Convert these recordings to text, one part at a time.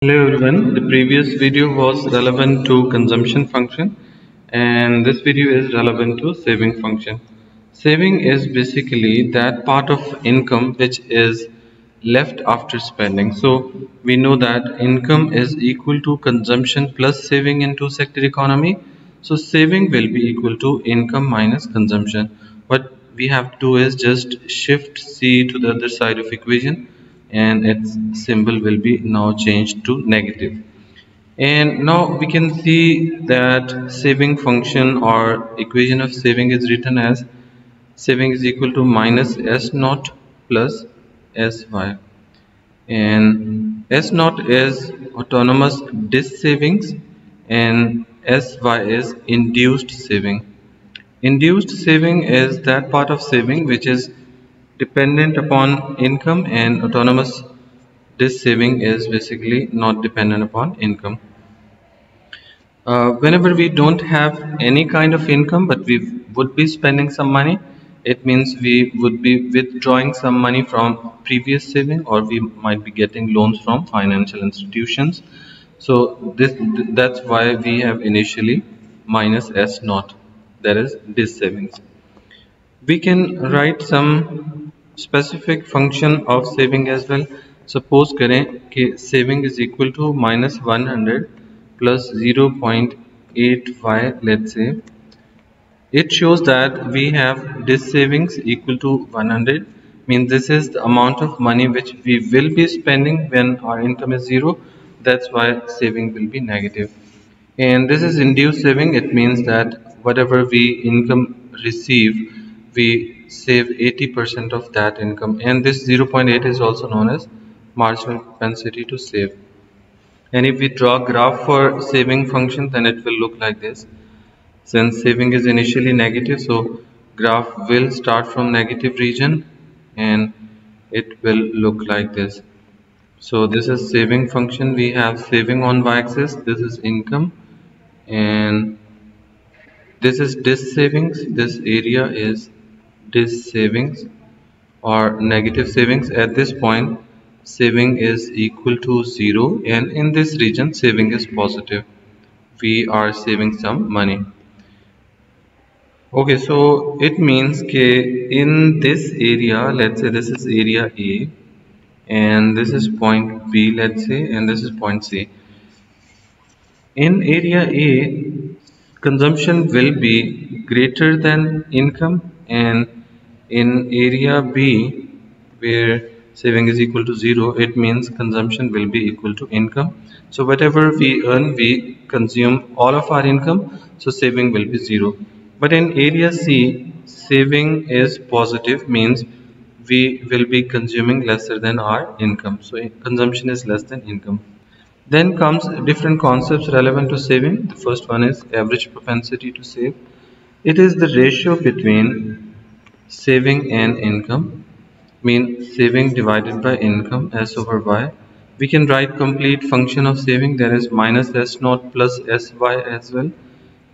Hello everyone, the previous video was relevant to consumption function and this video is relevant to saving function. Saving is basically that part of income which is left after spending. So we know that income is equal to consumption plus saving in two-sector economy. So saving will be equal to income minus consumption. What we have to do is just shift C to the other side of equation and its symbol will be now changed to negative. And now we can see that saving function or equation of saving is written as saving is equal to minus S naught plus SY. And S naught is autonomous disk savings and SY is induced saving. Induced saving is that part of saving which is dependent upon income, and autonomous disk saving is basically not dependent upon income. Whenever we don't have any kind of income but we would be spending some money, it means we would be withdrawing some money from previous saving, or we might be getting loans from financial institutions. So that's why we have initially minus S naught, that is disk savings. We can write some specific function of saving as well. Suppose करें कि saving is equal to minus 100 plus 0.8y, let's say. It shows that we have this savings equal to 100, means this is the amount of money which we will be spending when our income is 0. That's why saving will be negative. And this is induced saving. It means that whatever we income receive, we save 80% of that income, and this 0.8 is also known as marginal propensity to save. And if we draw a graph for saving function, then it will look like this. Since saving is initially negative, so graph will start from negative region and it will look like this. So this is saving function. We have saving on y-axis, this is income, and this is disk savings. This area is disk savings or negative savings. At this point saving is equal to 0, and in this region saving is positive. We are saving some money. Okay, so it means that in this area, let's say this is area A and this is point B, let's say, and this is point C. In area A, consumption will be greater than income, and in area B, where saving is equal to 0, it means consumption will be equal to income. So whatever we earn, we consume all of our income, so saving will be 0. But in area C, saving is positive, means we will be consuming lesser than our income, so consumption is less than income. Then comes different concepts relevant to saving. The first one is average propensity to save. It is the ratio between saving and income, means saving divided by income, S over Y. We can write complete function of saving, that is minus S naught plus SY as well,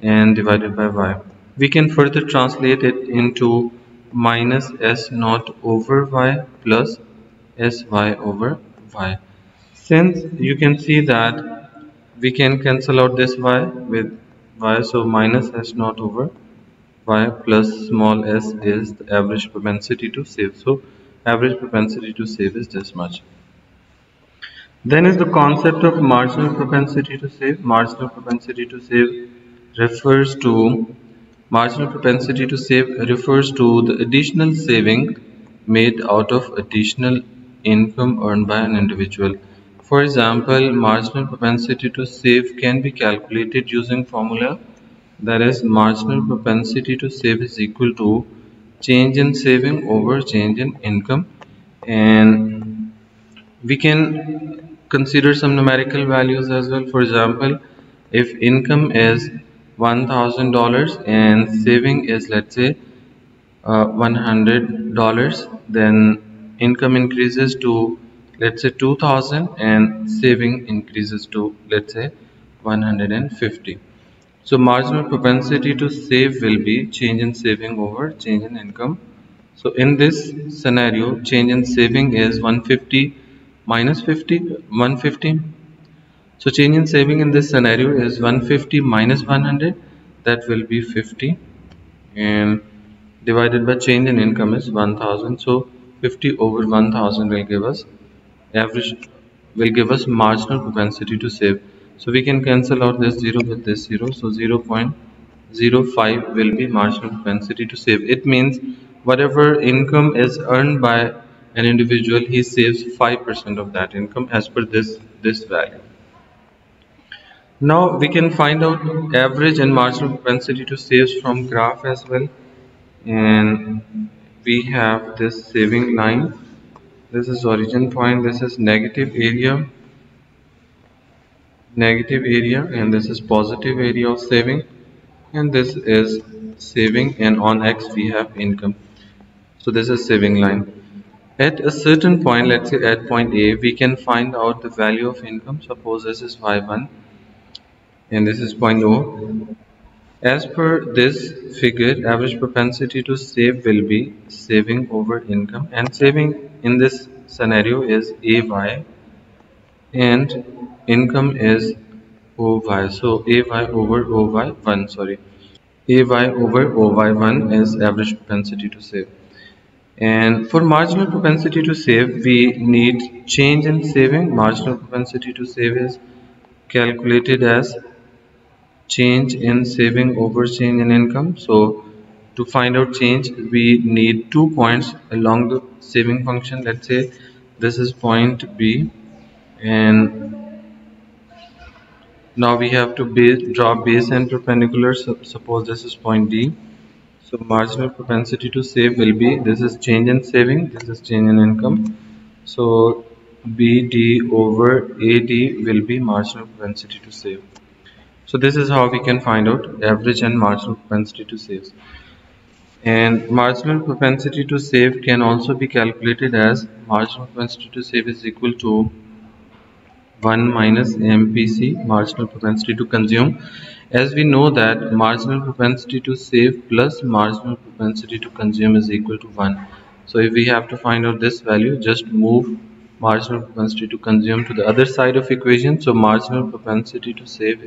and divided by Y. We can further translate it into minus S naught over Y plus SY over Y. Since you can see that we can cancel out this y with y, so minus S naught over y plus small s is the average propensity to save. So average propensity to save is this much. Then is the concept of marginal propensity to save. Marginal propensity to save refers to the additional saving made out of additional income earned by an individual. For example, marginal propensity to save can be calculated using formula, that is marginal propensity to save is equal to change in saving over change in income. And we can consider some numerical values as well. For example, if income is $1,000 and saving is, let's say, $100, then income increases to, let's say, 2000 and saving increases to, let's say, 150. So marginal propensity to save will be change in saving over change in income. So in this scenario, change in saving is 150 minus 50, 150. So change in saving in this scenario is 150 minus 100, that will be 50, and divided by change in income is 1000. So 50 over 1000 will give us average, will give us marginal propensity to save. So we can cancel out this 0 with this 0. So 0.05 will be marginal propensity to save. It means whatever income is earned by an individual, he saves 5% of that income as per this value. Now we can find out average and marginal propensity to save from graph as well. And we have this saving line. This is origin point, this is negative area, and this is positive area of saving, and this is saving, and on X we have income. So this is saving line. At a certain point, let's say at point A, we can find out the value of income. Suppose this is Y1 and this is point O. As per this figure, average propensity to save will be saving over income, and saving in this scenario is AY and income is OY. So AY over OY1, sorry. AY over OY1 is average propensity to save. And for marginal propensity to save, we need change in saving. Marginal propensity to save is calculated as change in saving over change in income. So to find out change, we need 2 points along the saving function. Let's say this is point B, and now we have to draw base and perpendicular. So suppose this is point D. So marginal propensity to save will be, this is change in saving, this is change in income. So BD over AD will be marginal propensity to save. So this is how we can find out average and marginal propensity to save. And marginal propensity to save can also be calculated as marginal propensity to save is equal to 1 minus MPC, marginal propensity to consume. As we know that marginal propensity to save plus marginal propensity to consume is equal to 1. So if we have to find out this value, just move marginal propensity to consume to the other side of equation. So marginal propensity to save